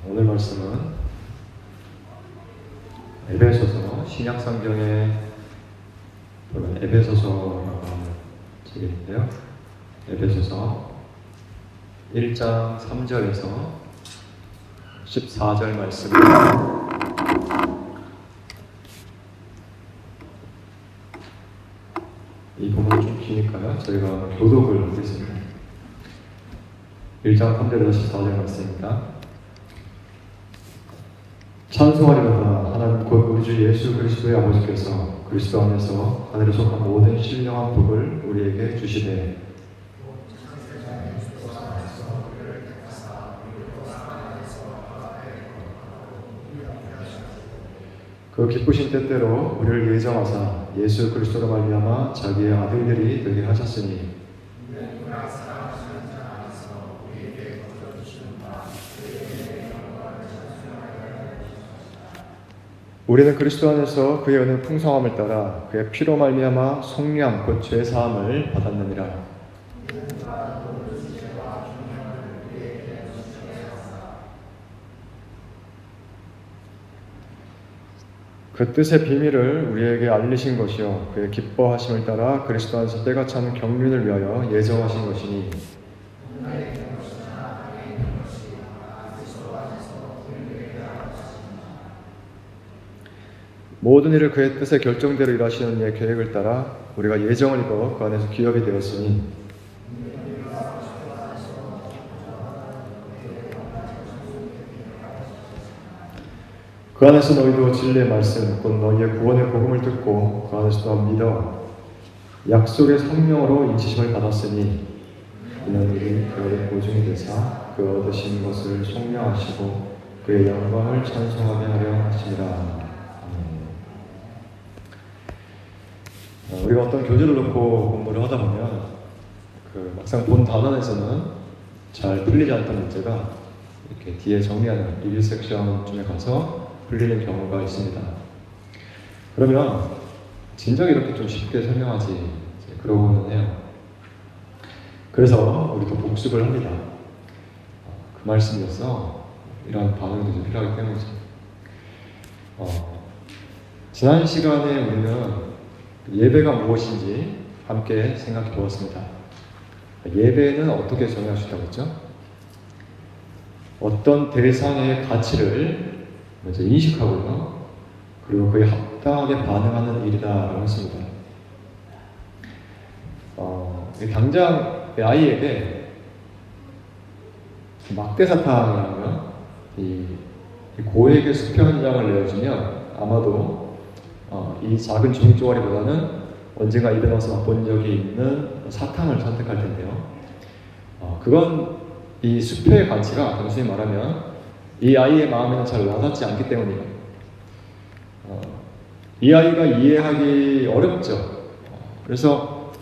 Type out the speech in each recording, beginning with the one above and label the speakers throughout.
Speaker 1: 오늘 말씀은 에베소서, 신약성경의 에베소서라고 하는 책인데요. 에베소서 1장 3절에서 14절 말씀입니다. 이 부분이 좀 기니까요. 저희가 교독을 하겠습니다. 1장 3절에서 14절 말씀입니다. 찬송하리로다. 하나님 곧 우리 주 예수 그리스도의 아버지께서 그리스도 안에서 하늘에 속한 모든 신령한 복을 우리에게 주시되 그 기쁘신 뜻대로 우리를 예정하사 예수 그리스도로 말미암아 자기의 아들들이 되게 하셨으니 우리는 그리스도 안에서 그의 은혜 풍성함을 따라 그의 피로 말미암아 속량 곧 죄 사함을 받았느니라. 그 뜻의 비밀을 우리에게 알리신 것이요 그의 기뻐하심을 따라 그리스도 안에서 때가 차는 경륜을 위하여 예정하신 것이니 모든 일을 그의 뜻의 결정대로 일하시는 이의 계획을 따라 우리가 예정을 입어 그 안에서 기업이 되었으니 그 안에서 너희도 진리의 말씀 곧 너희의 구원의 복음을 듣고 그 안에서 너 믿어 약속의 성령으로 인치심을 받았으니 이는 우리 그의 보증이 되사 그 얻으신 것을 속량하시고 그의 영광을 찬송하게 하려 하시니라. 우리가 어떤 교재를 놓고 공부를 하다 보면 막상 본 단원에서는 잘 풀리지 않던 문제가 이렇게 뒤에 정리하는 리뷰 섹션쯤에 가서 풀리는 경우가 있습니다. 그러면 진작에 이렇게 좀 쉽게 설명하지 그러고는 해요. 그래서 우리도 복습을 합니다. 그 말씀이어서 이런 반응도 좀 필요하기 때문이죠. 지난 시간에 우리는 예배가 무엇인지 함께 생각해 보았습니다. 예배는 어떻게 정의할 수 있다고 했죠? 어떤 대상의 가치를 먼저 인식하고요. 그리고 그에 합당하게 반응하는 일이다라고 했습니다. 당장 아이에게 막대사탕이라고요. 이 고액의 수표 한 장을 내어주면 아마도 이 작은 종이쪼가리보다는 언젠가 입에 넣어서 맛본 적이 있는 사탕을 선택할 텐데요. 그건 이 수표의 가치가 단순히 말하면 이 아이의 마음에는 잘 와닿지 않기 때문이에요. 이 아이가 이해하기 어렵죠. 그래서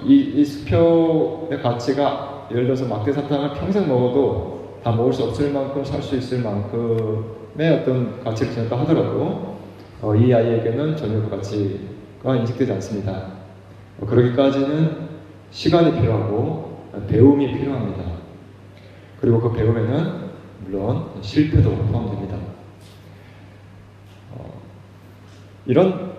Speaker 1: 이 수표의 가치가 예를 들어서 막대사탕을 평생 먹어도 다 먹을 수 없을 만큼 살 수 있을 만큼의 어떤 가치를 지녔다 하더라도 이 아이에게는 전혀 그 가치가 인식되지 않습니다. 그러기까지는 시간이 필요하고 배움이 필요합니다. 그리고 그 배움에는 물론 실패도 포함됩니다. 이런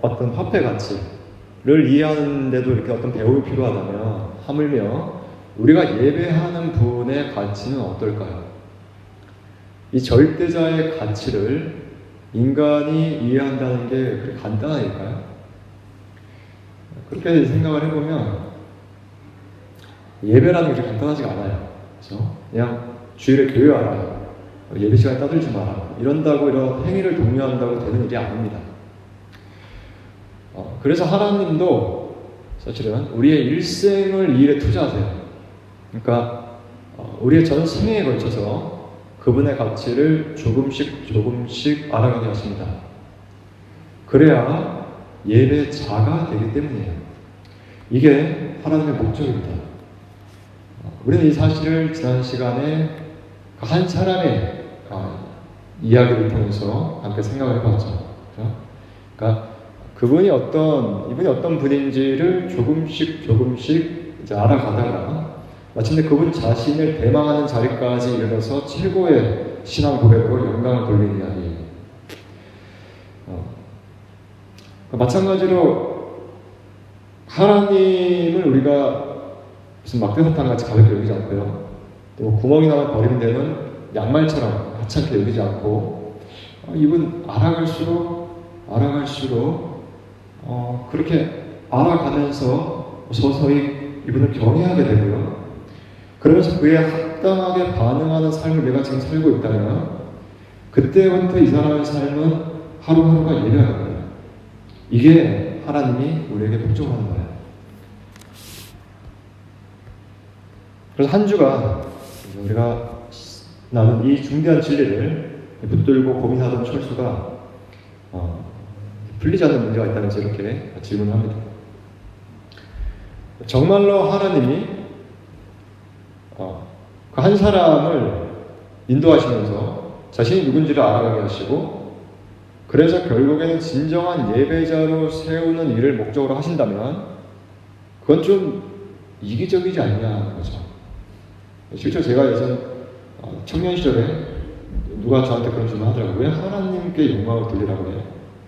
Speaker 1: 어떤 화폐 가치를 이해하는데도 이렇게 어떤 배움이 필요하다면 하물며 우리가 예배하는 분의 가치는 어떨까요? 이 절대자의 가치를 인간이 이해한다는 게 그렇게 간단한 일일까요? 그렇게 생각을 해보면 예배라는 게 그렇게 간단하지가 않아요. 그렇죠? 그냥 주일에 교회 와라, 예배 시간에 떠들지 마라, 이런다고 이런 행위를 독려한다고 되는 일이 아닙니다. 그래서 하나님도 사실은 우리의 일생을 이 일에 투자하세요. 그러니까 우리의 전 생애에 걸쳐서 그분의 가치를 조금씩 알아가게 하십니다. 그래야 예배자가 되기 때문이에요. 이게 하나님의 목적입니다. 우리는 이 사실을 지난 시간에 한 사람의 이야기를 통해서 함께 생각을 해봤죠. 그러니까 이분이 어떤 분인지를 조금씩 이제 알아가다가 마침내 그분 자신을 대망하는 자리까지 이르러서 최고의 신앙 고백으로 영광을 돌리는 이야기. 마찬가지로 하나님을 우리가 무슨 막대사탕같이 가볍게 여기지 않고요. 또 구멍이 나면 버리는 데는 양말처럼 하찮게 여기지 않고 이분 알아갈수록 그렇게 알아가면서 서서히 이분을 경외하게 되고요. 그러면서 그에 합당하게 반응하는 삶을 내가 지금 살고 있다면 그때부터 이 사람의 삶은 하루하루가 예배가 됩니다. 이게 하나님이 우리에게 복종하는 거예요. 그래서 한 주간 우리가 나는 이 중대한 진리를 붙들고 고민하던 철수가 풀리지 않는 문제가 있다면서 이렇게 질문을 합니다. 정말로 하나님이 그 한 사람을 인도하시면서 자신이 누군지를 알아가게 하시고 그래서 결국에는 진정한 예배자로 세우는 일을 목적으로 하신다면 그건 좀 이기적이지 않냐는 거죠. 실제로 제가 예전 청년 시절에 누가 저한테 그런 질문 하더라고요. 왜 하나님께 영광을 돌리라고 해요?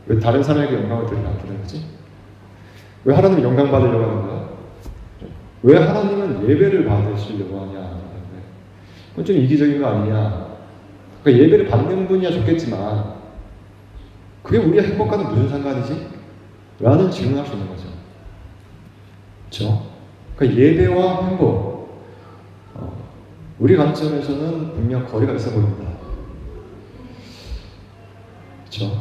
Speaker 1: 왜 다른 사람에게 영광을 돌리라고 하는 거지? 왜 하나님 영광 받으려고 하는 거야? 왜 하나님은 예배를 받으시려고 하냐? 그건 좀 이기적인 거 아니냐? 그러니까 예배를 받는 분이야 좋겠지만 그게 우리의 행복과는 무슨 상관이지? 라는 질문을 할 수 있는 거죠. 그렇죠? 그러니까 예배와 행복 우리 관점에서는 분명 거리가 있어 보입니다. 그렇죠?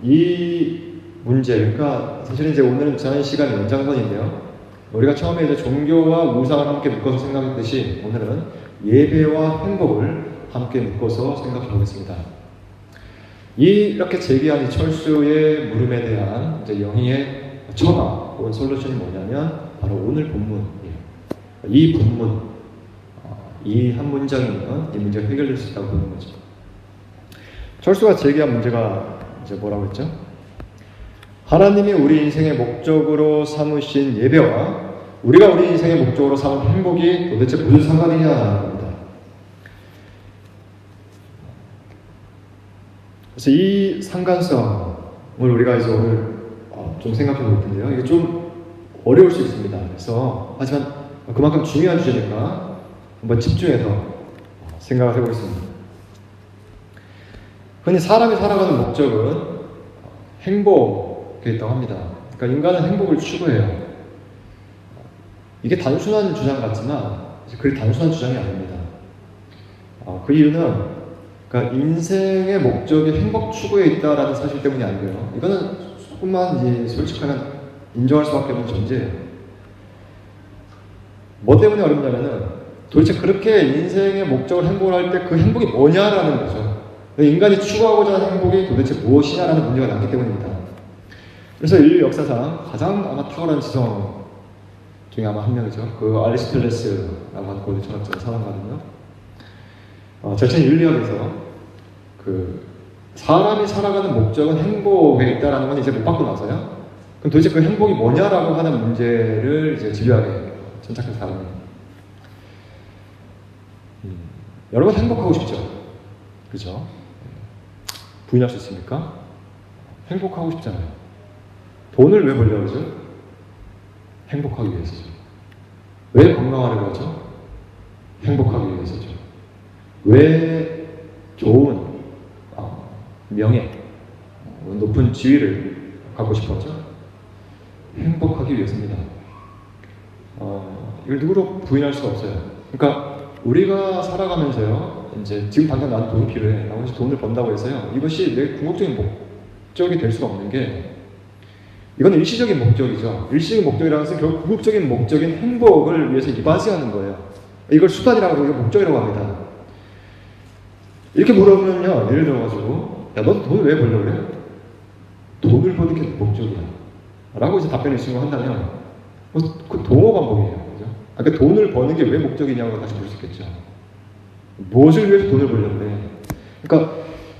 Speaker 1: 이 문제, 그러니까 사실은 이제 오늘은 지난 시간 연장선인데요. 우리가 처음에 이제 종교와 우상을 함께 묶어서 생각했듯이 오늘은 예배와 행복을 함께 묶어서 생각해 보겠습니다. 이렇게 제기한 이 철수의 물음에 대한 이제 영희의 처마 혹은 솔루션이 뭐냐면 바로 오늘 본문이에요. 이 본문, 이 한 문장이면 이 문제가 해결될 수 있다고 보는 거죠. 철수가 제기한 문제가 이제 뭐라고 했죠? 하나님이 우리 인생의 목적으로 삼으신 예배와 우리가 우리 인생의 목적으로 삼은 행복이 도대체 무슨 상관이냐는 겁니다. 그래서 이 상관성을 우리가 이제 오늘 좀 생각해 볼 텐데요. 이게 좀 어려울 수 있습니다. 그래서 하지만 그만큼 중요한 주제니까 한번 집중해서 생각을 해보겠습니다. 흔히 사람이 살아가는 목적은 행복에 있다고 합니다. 그러니까 인간은 행복을 추구해요. 이게 단순한 주장 같지만 그리 단순한 주장이 아닙니다. 그 이유는 그러니까 인생의 목적이 행복 추구에 있다라는 사실 때문이 아니고요. 이거는 조금만 이제 솔직하면 인정할 수밖에 없는 전제예요. 뭐 때문에 어렵냐면은 도대체 그렇게 인생의 목적을 행복을 할 때 그 행복이 뭐냐라는 거죠. 인간이 추구하고자 하는 행복이 도대체 무엇이냐라는 문제가 남기 때문입니다. 그래서 인류 역사상 가장 아마 탁월한 지성 중에 아마 한 명이죠. 그 아리스토텔레스라고 하는 고대 철학자가 살아가거든요. 절친 윤리학에서 그 사람이 살아가는 목적은 행복에 있다라는 건 이제 못 받고 나서요. 그럼 도대체 그 행복이 뭐냐라고 하는 문제를 이제 집요하게 천착한 사람이에요. 여러분 행복하고 싶죠? 그죠? 부인할 수 있습니까? 행복하고 싶잖아요. 돈을 왜 벌려고 하죠? 행복하기 위해서죠. 왜 건강하려고 하죠? 행복하기 위해서죠. 왜 좋은 명예, 높은 지위를 갖고 싶었죠? 행복하기 위해서입니다. 이걸 누구도 부인할 수가 없어요. 그러니까 우리가 살아가면서요, 이제 지금 당장 나는 돈이 필요해. 라고 해서 돈을 번다고 해서요, 이것이 내 궁극적인 목적이 될 수가 없는 게, 이건 일시적인 목적이죠. 일시적인 목적이라는 것은 결국 궁극적인 목적인 행복을 위해서 이바지하는 거예요. 이걸 수단이라고 하고 이걸 목적이라고 합니다. 이렇게 물어보면요, 예를 들어가지고, 야, 너 돈을 왜 벌려고 그래? 돈을 버는 게 목적이야. 라고 이제 답변을 신청한다면, 그 동어 반복이에요. 그죠? 그러니까 돈을 버는 게 왜 목적이냐고 다시 볼 수 있겠죠. 무엇을 위해서 돈을 벌려고 그래? 그러니까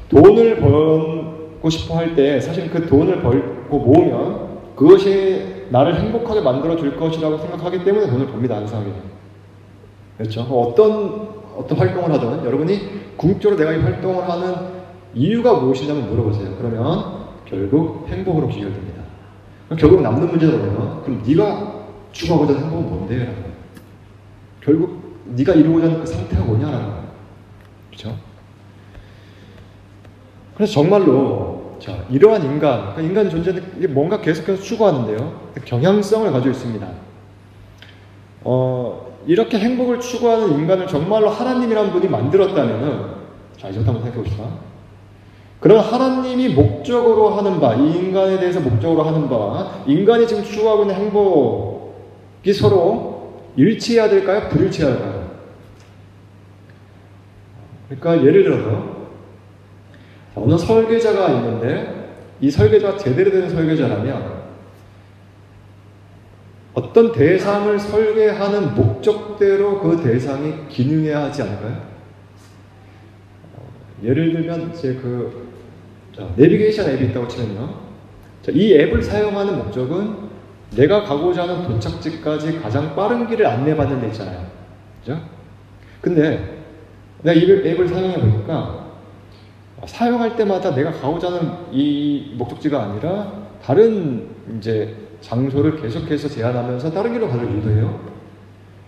Speaker 1: 돈을 벌고 싶어 할 때 사실 그 돈을 벌고 모으면 그것이 나를 행복하게 만들어 줄 것이라고 생각하기 때문에 돈을 법니다. 이상하게. 그렇죠? 어떤 활동을 하든 여러분이 궁극적으로 내가 이 활동을 하는 이유가 무엇이냐면 물어보세요. 그러면 결국 행복으로 귀결됩니다. 결국 남는 문제는 뭐냐면 그럼 네가 추구하고자 하는 행복은 뭔데? 라는 거예요. 결국 네가 이루고자 하는 그 상태가 뭐냐라는 거예요. 그렇죠? 그래서 정말로 자, 이러한 그러니까 인간 존재는 이게 뭔가 계속해서 추구하는데요. 경향성을 가지고 있습니다. 이렇게 행복을 추구하는 인간을 정말로 하나님이라는 분이 만들었다면은 자, 이제부터 한번 생각해 봅시다. 그럼 하나님이 목적으로 하는 바, 이 인간에 대해서 목적으로 하는 바, 인간이 지금 추구하고 있는 행복이 서로 일치해야 될까요? 불일치해야 할까요? 그러니까 예를 들어서 어느 설계자가 있는데 이 설계자가 제대로 된 설계자라면 어떤 대상을 설계하는 목적대로 그 대상이 기능해야 하지 않을까요? 예를 들면 이제 내비게이션 앱이 있다고 치면요. 이 앱을 사용하는 목적은 내가 가고자 하는 도착지까지 가장 빠른 길을 안내받는 데 있잖아요. 그죠? 근데 내가 이 앱을 사용해 보니까 사용할 때마다 내가 가고자 하는 이 목적지가 아니라 다른 이제 장소를 계속해서 제한하면서 다른 길로 가려고 유도해요.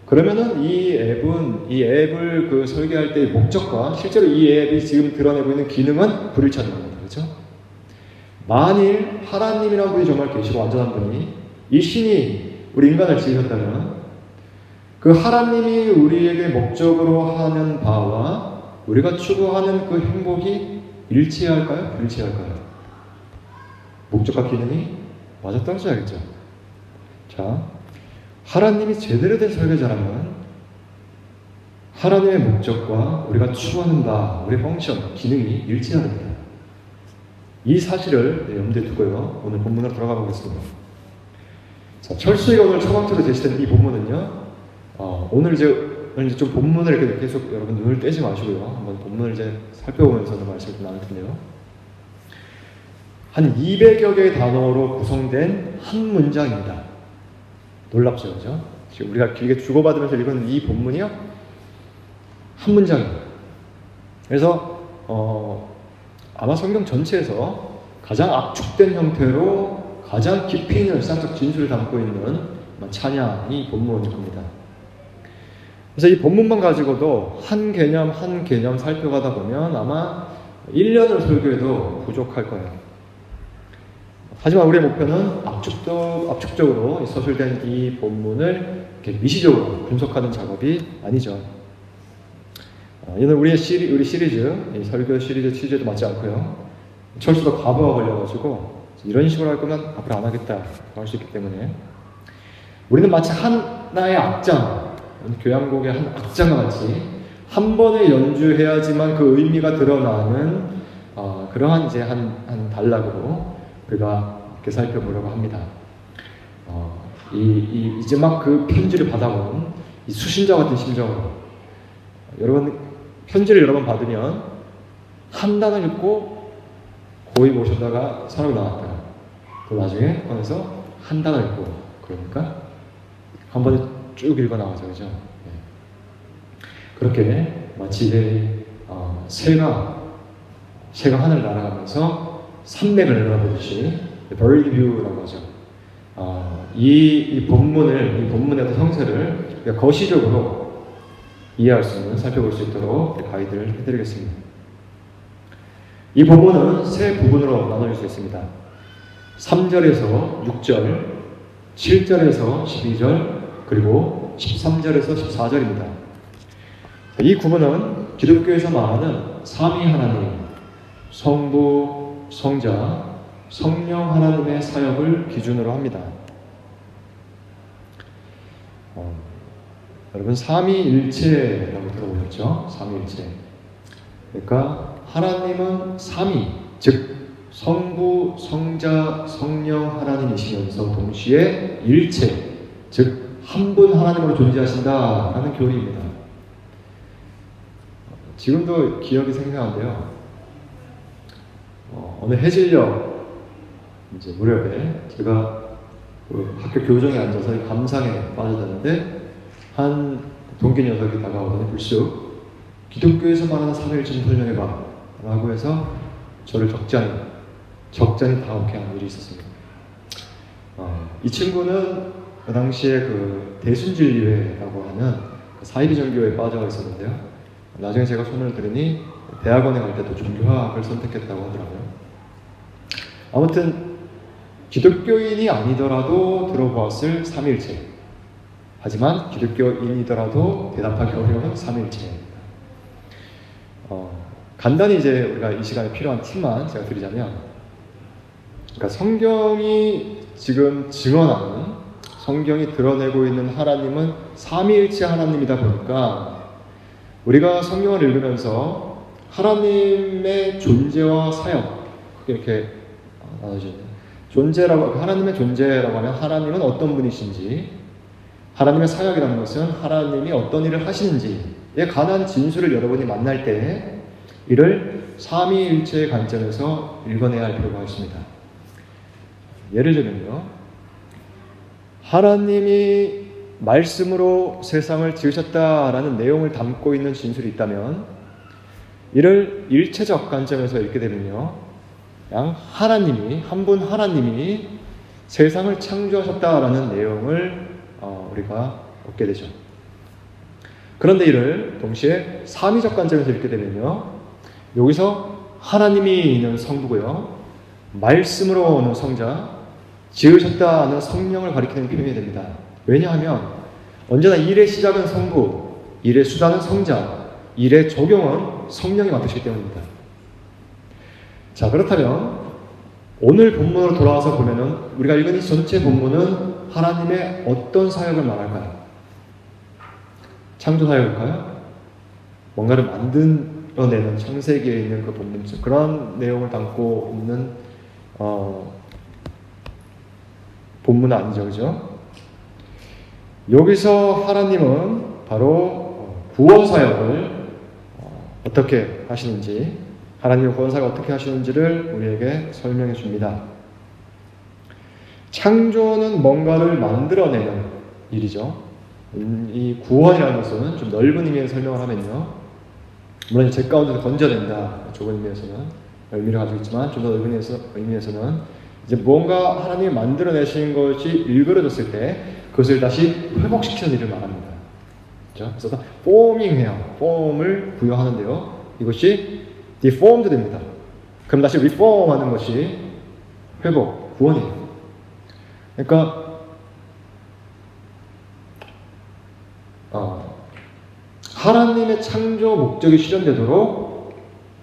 Speaker 1: 그러면은 이 앱을 설계할 때의 목적과 실제로 이 앱이 지금 드러내고 있는 기능은 불일치하는 겁니다. 그렇죠? 만일 하나님이라는 분이 정말 계시고 완전한 분이 이 신이 우리 인간을 지으셨다면 그 하나님이 우리에게 목적으로 하는 바와 우리가 추구하는 그 행복이 일치할까요? 불일치할까요? 목적과 기능이 맞아떨어져야겠죠. 자, 하나님이 제대로 된 설계자라면 하나님의 목적과 우리가 추구하는 바, 우리의 펑션, 기능이 일치해야 됩니다. 이 사실을 염두에 두고요. 오늘 본문으로 돌아가 보겠습니다. 자, 철수이가 오늘 처방토로 제시된 이 본문은요. 오늘 이제 좀 본문을 이렇게 계속 여러분 눈을 떼지 마시고요. 한번 본문을 이제 살펴보면서 말씀을 좀 나눌 텐데요. 한 200여 개의 단어로 구성된 한 문장입니다. 놀랍죠, 그죠? 지금 우리가 길게 주고받으면서 읽은 이 본문이요, 한 문장이에요. 그래서 아마 성경 전체에서 가장 압축된 형태로 가장 깊이 있는 일상적 진술을 담고 있는 찬양이 본문일 겁니다. 그래서 이 본문만 가지고도 한 개념 한 개념 살펴가다 보면 아마 1년을 설교해도 부족할 거예요. 하지만 우리의 목표는 압축적으로 서술된 이 본문을 이렇게 미시적으로 분석하는 작업이 아니죠. 이는 우리 시리즈, 이 설교 시리즈 취지에도 맞지 않고요. 철수가 과부하 걸려가지고 이런 식으로 할 거면 앞으로 안 하겠다 할 수 있기 때문에 우리는 마치 하나의 악장, 교향곡의 한 악장과 같이 한 번에 연주해야지만 그 의미가 드러나는 그러한 이제 한 단락으로 우리가 이렇게 살펴보려고 합니다. 이제 막 그 편지를 받아온 이 수신자 같은 심정으로 여러분 편지를 여러 번 받으면 한 단어 읽고 고이 모셨다가 사람이 나왔다가 또 나중에 꺼내서 한 단어 읽고 그러니까 한 번에 쭉 읽어 나가죠, 그죠? 네. 그렇게 마치 새가 하늘 날아가면서 산맥을 내려다보듯이 bird view라고 하죠. 이 본문의 어떤 형태를 거시적으로 이해할 수 있는, 살펴볼 수 있도록 가이드를 해드리겠습니다. 이 본문은 세 부분으로 나눠질 수 있습니다. 3절에서 6절, 7절에서 12절, 그리고 13절에서 14절입니다. 이 구문은 기독교에서 말하는 삼위 하나님, 성부, 성자, 성령 하나님의 사역을 기준으로 합니다. 여러분 삼위일체라고 들어보셨죠? 삼위일체. 그러니까 하나님은 삼위, 즉 성부, 성자, 성령 하나님이시면서 동시에 일체, 즉 한 분 하나님으로 존재하신다라는 교리입니다. 지금도 기억이 생생한데요. 어느 해질녘 이제 무렵에 제가 그 학교 교정에 앉아서 감상에 빠져드는데 한 동기 녀석이 다가오더니 불쑥 기독교에서 말하는 삼위일체 좀 설명해봐 라고 해서 저를 적잖이 다오게 한 일이 있었습니다. 이 친구는 그 당시에 그 대순진리회라고 하는 그 사이비 종교에 빠져 있었는데요. 나중에 제가 손을 들으니 대학원에 갈 때도 종교학을 선택했다고 하더라고요. 아무튼 기독교인이 아니더라도 들어보았을 삼위일체, 하지만 기독교인이더라도 대답하기 어려운 삼위일체입니다. 간단히 이제 우리가 이 시간에 필요한 팁만 제가 드리자면, 그러니까 성경이 지금 증언하는, 성경이 드러내고 있는 하나님은 삼위일체 하나님이다 보니까 우리가 성경을 읽으면서 하나님의 존재와 사역, 이렇게 나눠지네요. 하나님의 존재라고 하면 하나님은 어떤 분이신지, 하나님의 사역이라는 것은 하나님이 어떤 일을 하시는지에 관한 진술을 여러분이 만날 때 이를 삼위일체의 관점에서 읽어내야 할 필요가 있습니다. 예를 들면요, 하나님이 말씀으로 세상을 지으셨다라는 내용을 담고 있는 진술이 있다면 이를 일체적 관점에서 읽게 되면요, 그냥 하나님이, 한 분 하나님이 세상을 창조하셨다라는 내용을 우리가 얻게 되죠. 그런데 이를 동시에 삼위적 관점에서 읽게 되면요, 여기서 하나님이는 성부고요, 말씀으로는 성자, 지으셨다는 성령을 가리키는 표현이 됩니다. 왜냐하면 언제나 일의 시작은 성부, 일의 수단은 성자, 일의 적용은 성령이 맡으시기 때문입니다. 자, 그렇다면 오늘 본문으로 돌아와서 보면은 우리가 읽은 이 전체 본문은 하나님의 어떤 사역을 말할까요? 창조 사역일까요? 뭔가를 만들어내는 창세기에 있는 그 본문처럼 그런 내용을 담고 있는 본문은 아니죠, 그죠? 여기서 하나님은 바로 구원 사역을 어떻게 하시는지, 하나님의 구원 사역을 어떻게 하시는지를 우리에게 설명해 줍니다. 창조는 뭔가를 만들어내는 일이죠. 이 구원이라는 것은 좀 넓은 의미에서 설명을 하면요, 물론 제 가운데서 건져낸다, 좁은 의미에서는 의미를 가지고 있지만 좀 더 넓은 의미에서는 이제 뭔가 하나님이 만들어내신 것이 일그러졌을 때 그것을 다시 회복시키는 일을 말합니다. 그렇죠? 그래서 포밍해요. 폼을 부여하는데요, 이것이 deformed 됩니다. 그럼 다시 reform하는 것이 회복, 구원이에요. 그러니까 하나님의 창조 목적이 실현되도록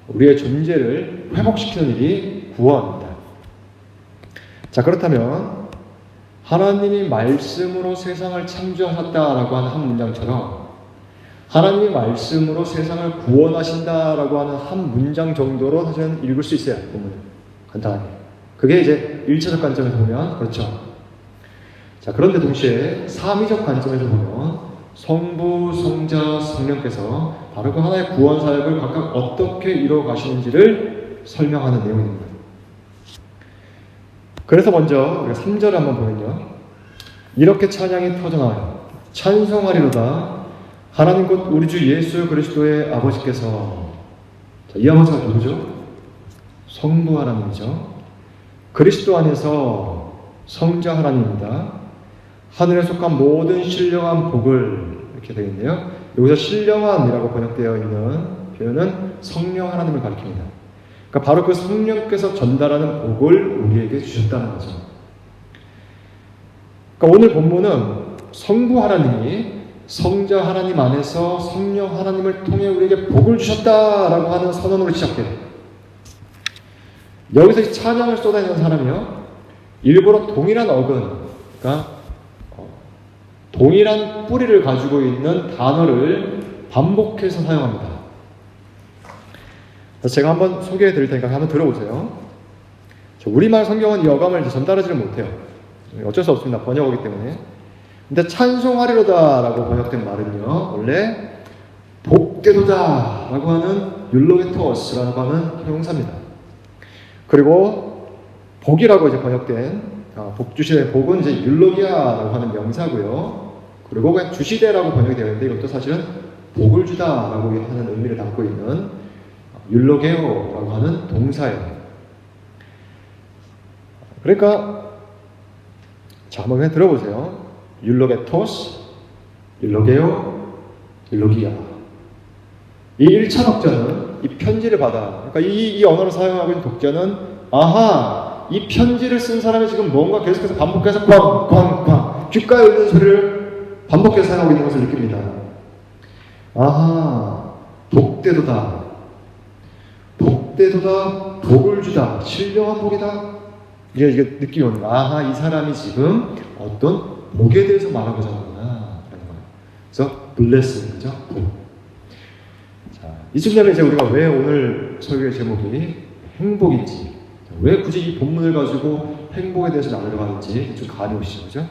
Speaker 1: 우리의 존재를 회복시키는 일이 구원입니다. 자, 그렇다면 하나님이 말씀으로 세상을 창조하셨다라고 하는 한 문장처럼 하나님이 말씀으로 세상을 구원하신다라고 하는 한 문장 정도로 사실은 읽을 수 있어요, 본문을. 간단하게. 그게 이제 일차적 관점에서 보면 그렇죠. 자, 그런데 동시에 삼위적 관점에서 보면 성부, 성자, 성령께서 바로 그 하나의 구원 사역을 각각 어떻게 이루어 가시는지를 설명하는 내용입니다. 그래서 먼저 우리가 3절을 한번 보면요, 이렇게 찬양이 터져나와요. 찬송하리로다 하나님 곧 우리 주 예수 그리스도의 아버지께서. 자, 이 아버지가 누구죠? 성부 하나님이죠. 그리스도 안에서 성자 하나님입니다. 하늘에 속한 모든 신령한 복을, 이렇게 되겠네요. 여기서 신령한이라고 번역되어 있는 표현은 성령 하나님을 가리킵니다. 그러니까 바로 그 성령께서 전달하는 복을 우리에게 주셨다는 거죠. 그러니까 오늘 본문은 성부 하나님이 성자 하나님 안에서 성령 하나님을 통해 우리에게 복을 주셨다라고 하는 선언으로 시작해요. 여기서 찬양을 쏟아내는 사람이요, 일부러 동일한 어근, 그러니까 동일한 뿌리를 가지고 있는 단어를 반복해서 사용합니다. 제가 한번 소개해 드릴 테니까 한번 들어보세요. 우리말 성경은 이 어감을 전달하지를 못해요. 어쩔 수 없습니다. 번역어기 때문에. 근데 찬송하리로다 라고 번역된 말은요, 원래 복되도다 라고 하는 율로게토스라고 하는 형용사입니다. 그리고 복이라고 이제 번역된, 복주시의 복은 이제 율로기아라고 하는 명사고요. 그리고 그냥 주시되라고 번역이 되어 있는데 이것도 사실은 복을 주다라고 하는 의미를 담고 있는 율로게오라고 하는 동사예요. 그러니까 자, 한번 그냥 들어보세요. 율로게토스, 율로게오, 율로기아. 이 1차 독자는 이 편지를 받아. 그러니까 이 언어를 사용하고 있는 독자는 아하, 이 편지를 쓴 사람이 지금 뭔가 계속해서 반복해서 꽝꽝꽝 귓가에 울리는 소리를 반복해서 사용하고 있는 것을 느낍니다. 아하, 복되도다. 복되도다. 복을 주다. 신령한 복이다. 이게 느낌이 오는 거야. 아하, 이 사람이 지금 어떤 복에 대해서 말하고자 하는구나 라는 거예요. 그래서 blessing, 그죠? 복. 자, 이쯤 되면 이제 우리가 왜 오늘 설교의 제목이 행복인지, 왜 굳이 이 본문을 가지고 행복에 대해서 나누려고 하는지 좀 감이 오시죠, 그죠?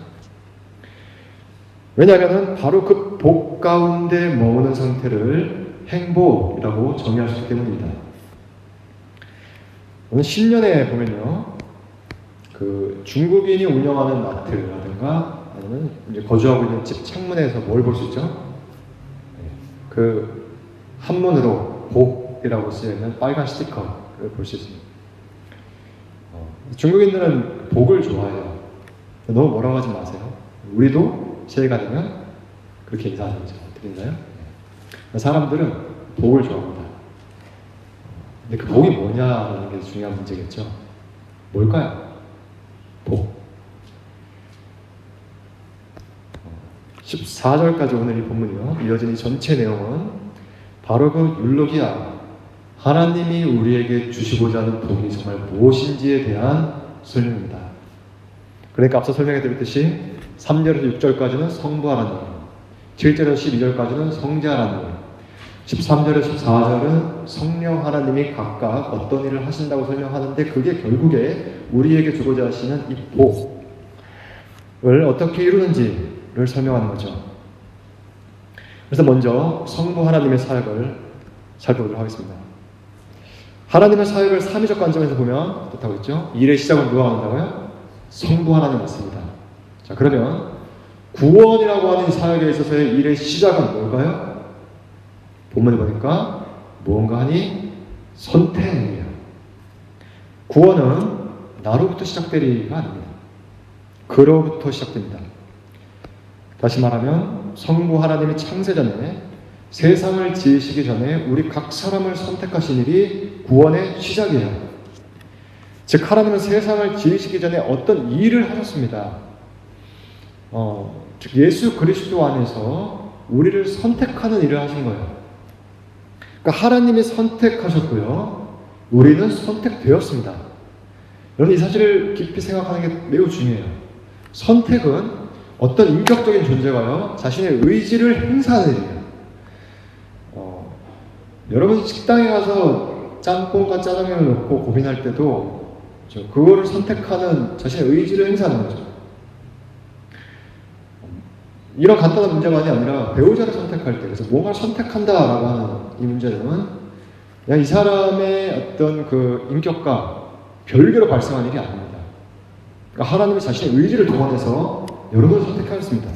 Speaker 1: 왜냐하면 바로 그 복 가운데 머무는 상태를 행복이라고 정의할 수 있기 때문입니다. 오늘 신년에 보면요, 그 중국인이 운영하는 마트라든가 아니면 이제 거주하고 있는 집 창문에서 뭘 볼 수 있죠? 그 한문으로 복이라고 쓰여 있는 빨간 스티커를 볼 수 있습니다. 중국인들은 복을 좋아해요. 너무 뭐라고 하지 마세요. 우리도 새해가 되면 그렇게 인사하는 거죠. 어떻게 인사요? 사람들은 복을 좋아합니다. 근데 그 복이 뭐냐라는 게 중요한 문제겠죠. 뭘까요? 복. 14절까지 오늘 이 본문이요. 이어진 이 전체 내용은 바로 그 율로기아, 하나님이 우리에게 주시고자 하는 복이 정말 무엇인지에 대한 설명입니다. 그러니까 앞서 설명해 드렸듯이 3절에서 6절까지는 성부 하나님, 7절에서 12절까지는 성자 하나님, 13절에서 14절은 성령 하나님이 각각 어떤 일을 하신다고 설명하는데 그게 결국에 우리에게 주고자 하시는 이 복을 어떻게 이루는지를 설명하는 거죠. 그래서 먼저 성부 하나님의 사역을 살펴보도록 하겠습니다. 하나님의 사역을 삼위적 관점에서 보면 어떻다고 했죠? 일의 시작은 누가 한다고요? 성부 하나님 맞습니다. 자, 그러면 구원이라고 하는 사역에 있어서의 일의 시작은 뭘까요? 본문을 보니까 무언가 하니 선택이에요. 구원은 나로부터 시작될 일이 아닙니다. 그로부터 시작됩니다. 다시 말하면 성부 하나님이 창세 전에 세상을 지으시기 전에 우리 각 사람을 선택하신 일이 구원의 시작이에요. 즉 하나님은 세상을 지으시기 전에 어떤 일을 하셨습니다. 즉 예수 그리스도 안에서 우리를 선택하는 일을 하신 거예요. 그러니까 하나님이 선택하셨고요. 우리는 선택되었습니다. 여러분 이 사실을 깊이 생각하는 게 매우 중요해요. 선택은 어떤 인격적인 존재가요. 자신의 의지를 행사하는 일이에요. 여러분 식당에 가서 짬뽕과 짜장면을 넣고 고민할 때도 그거를 선택하는 자신의 의지를 행사하는 거죠. 이런 간단한 문제만이 아니라 배우자를 선택할 때, 그래서 뭔가를 선택한다라고 하는 이 문제는 그냥 이 사람의 어떤 그 인격과 별개로 발생한 일이 아닙니다. 그러니까 하나님이 자신의 의지를 동원해서 여러분을 선택하였습니다.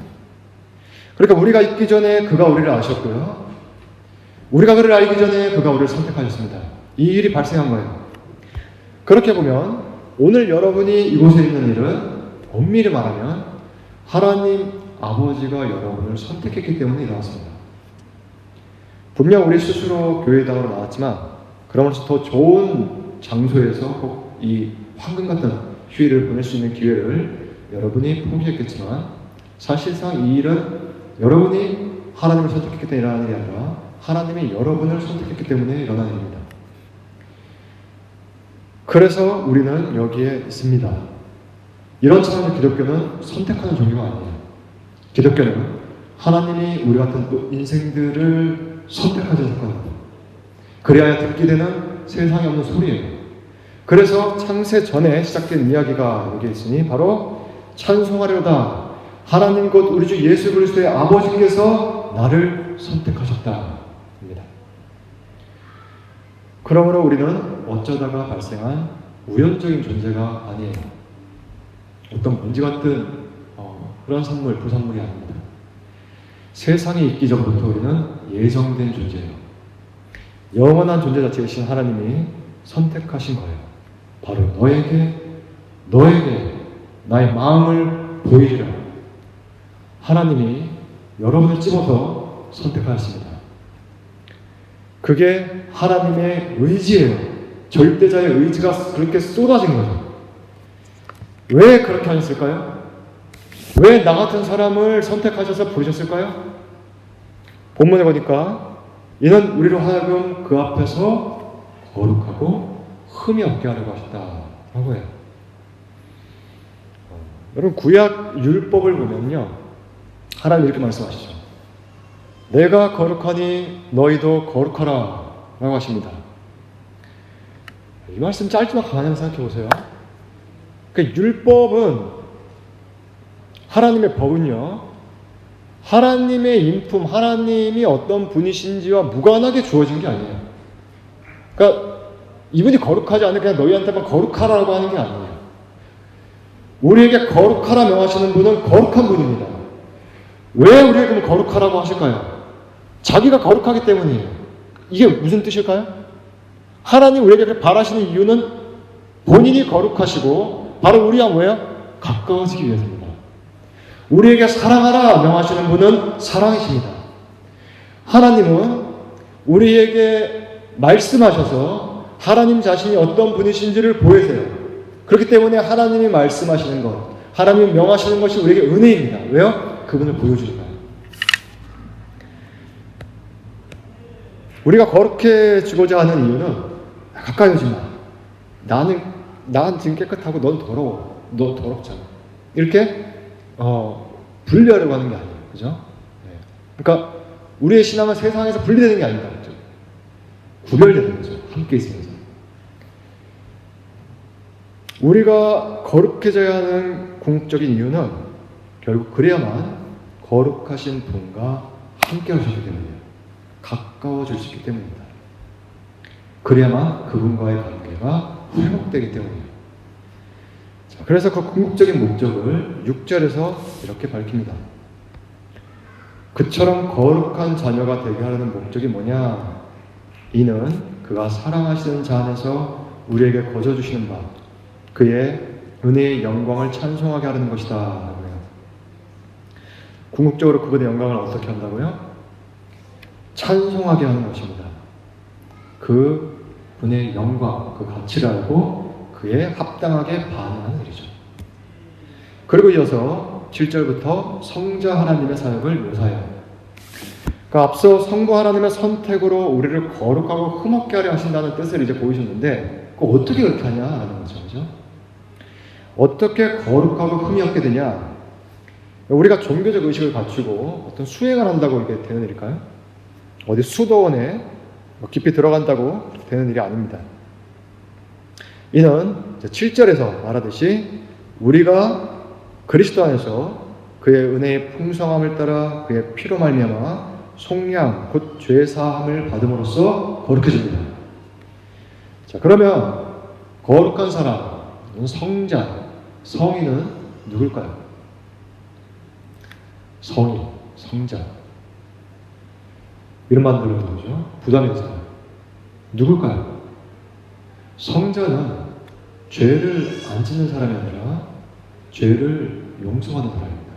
Speaker 1: 그러니까 우리가 있기 전에 그가 우리를 아셨고요. 우리가 그를 알기 전에 그가 우리를 선택하셨습니다. 이 일이 발생한 거예요. 그렇게 보면 오늘 여러분이 이곳에 있는 일은 엄밀히 말하면 하나님 아버지가 여러분을 선택했기 때문에 일어났습니다. 분명 우리 스스로 교회당으로 나왔지만 그러면서 더 좋은 장소에서 꼭 이 황금 같은 휴일을 보낼 수 있는 기회를 여러분이 포기했겠지만 사실상 이 일은 여러분이 하나님을 선택했기 때문에 일어나는 일이 아니라 하나님이 여러분을 선택했기 때문에 일어나는 일입니다. 그래서 우리는 여기에 있습니다. 이런 차원의 기독교는 선택하는 종교가 아니에요. 기독교는 하나님이 우리 같은 인생들을 선택하셨거든요. 그래야 듣게 되는 세상에 없는 소리예요. 그래서 창세 전에 시작된 이야기가 여기 있으니 바로 찬송하려다 하나님 곧 우리 주 예수 그리스도의 아버지께서 나를 선택하셨다 입니다. 그러므로 우리는 어쩌다가 발생한 우연적인 존재가 아니에요. 어떤 먼지 같은 그런 선물, 부산물이 아닙니다. 세상에 있기 전부터 우리는 예정된 존재예요. 영원한 존재 자체이신 하나님이 선택하신 거예요. 바로 너에게 나의 마음을 보이리라. 하나님이 여러분을 집어서 선택하였습니다. 그게 하나님의 의지예요. 절대자의 의지가 그렇게 쏟아진 거죠. 왜 그렇게 하셨을까요? 왜 나 같은 사람을 선택하셔서 부르셨을까요? 본문에 보니까 이는 우리로 하여금 그 앞에서 거룩하고 흠이 없게 하려고 하셨다라고 해요. 여러분, 구약 율법을 보면요, 하나님 이렇게 말씀하시죠. 내가 거룩하니 너희도 거룩하라 라고 하십니다. 이 말씀 짧지만 강하게 생각해 보세요. 율법은, 하나님의 법은요, 하나님의 인품, 하나님이 어떤 분이신지와 무관하게 주어진 게 아니에요. 그러니까 이분이 거룩하지 않으면 그냥 너희한테만 거룩하라고 하는 게 아니에요. 우리에게 거룩하라 명하시는 분은 거룩한 분입니다. 왜 우리에게 거룩하라고 하실까요? 자기가 거룩하기 때문이에요. 이게 무슨 뜻일까요? 하나님 우리에게 바라시는 이유는 본인이 거룩하시고 바로 우리와 뭐예요? 가까워지기 위해서입니다. 우리에게 사랑하라 명하시는 분은 사랑이십니다. 하나님은 우리에게 말씀하셔서 하나님 자신이 어떤 분이신지를 보여주세요. 그렇기 때문에 하나님이 말씀하시는 것, 하나님이 명하시는 것이 우리에게 은혜입니다. 왜요? 그분을 보여주니까요. 우리가 거룩해지고자 하는 이유는 가까이 오지 마. 난 지금 깨끗하고 넌 더러워. 너 더럽잖아. 이렇게 분리하려고 하는 게 아니에요. 그죠? 네. 그러니까 우리의 신앙은 세상에서 분리되는 게 아니다. 그죠? 구별되는 거죠. 함께 있으면서. 우리가 거룩해져야 하는 궁극적인 이유는 결국 그래야만 거룩하신 분과 함께 하시기 때문이에요. 가까워질 수 있기 때문입니다. 그래야만 그분과의 관계가 회복되기 때문이에요. 자, 그래서 그 궁극적인 목적을 6절에서 이렇게 밝힙니다. 그처럼 거룩한 자녀가 되게 하려는 목적이 뭐냐? 이는 그가 사랑하시는 자 안에서 우리에게 거저주시는 바 그의 은혜의 영광을 찬송하게 하려는 것이다 라고요. 궁극적으로 그분의 영광을 어떻게 한다고요? 찬송하게 하는 것입니다. 그 분의 영광, 그 가치를 알고 그에 합당하게 반응하는 일이죠. 그리고 이어서 7절부터 성자 하나님의 사역을 묘사해요. 그러니까 앞서 성부 하나님의 선택으로 우리를 거룩하고 흠없게 하려 하신다는 뜻을 이제 보이셨는데 어떻게 그렇게 하냐라는 거죠. 그죠? 어떻게 거룩하고 흠이 없게 되냐? 우리가 종교적 의식을 갖추고 어떤 수행을 한다고 이게 되는 일일까요? 어디 수도원에 깊이 들어간다고 되는 일이 아닙니다. 이는 7절에서 말하듯이 우리가 그리스도 안에서 그의 은혜의 풍성함을 따라 그의 피로 말미암아 속량 곧 죄사함을 받음으로써 거룩해집니다. 자, 그러면 거룩한 사람, 성자, 성인은 누굴까요? 성인, 성자. 이름만 들어도 그죠? 부담이 되잖아요. 누굴까요? 성자는 죄를 안 짓는 사람이 아니라 죄를 용서하는 사람입니다.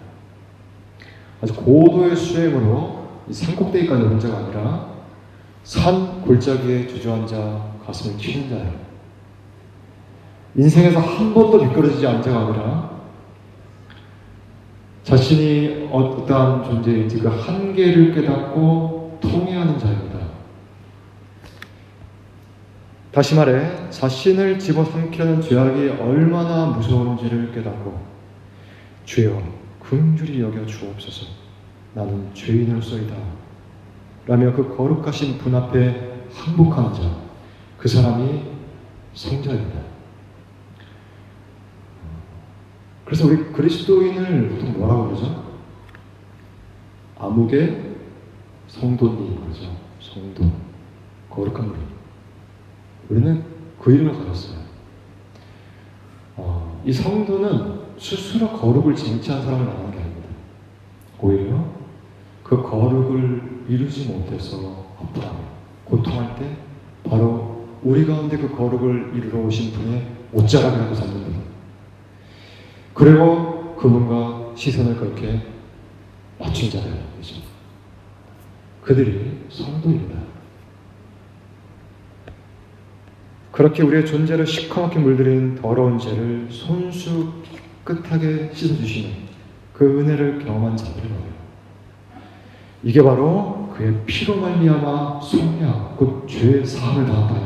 Speaker 1: 아주 고도의 수행으로 이 산꼭대기까지 오른 자가 아니라 산 골짜기에 주저앉아 가슴을 치는 자예요. 인생에서 한 번도 미끄러지지 않은 자가 아니라 자신이 어떠한 존재인지 그 한계를 깨닫고 통회하는 자입니다. 다시 말해 자신을 집어삼키려는 죄악이 얼마나 무서운지를 깨닫고 주여 긍휼히 여겨 주옵소서 나는 죄인으로서이다 라며 그 거룩하신 분 앞에 항복하는 자, 그 사람이 성자입니다. 그래서 우리 그리스도인을 보통 뭐라고 그러죠? 아무개 성도님 그러죠. 성도, 거룩한 분. 우리는 그 이름을 가졌어요. 이 성도는 스스로 거룩을 쟁취한 사람을 말하는 게 아닙니다. 오히려 그 그 거룩을 이루지 못해서 아프다며 고통할 때 바로 우리 가운데 그 거룩을 이루러 오신 분의 옷자락이라도 잡는 분, 그리고 그분과 시선을 그렇게 맞춘 자들, 그들이 성도입니다. 그렇게 우리의 존재를 시커멓게 물들인 더러운 죄를 손수 깨끗하게 씻어주시는 그 은혜를 경험한 자들을 말해요. 이게 바로 그의 피로 말미암아 속량, 곧 죄의 사함을 받았다.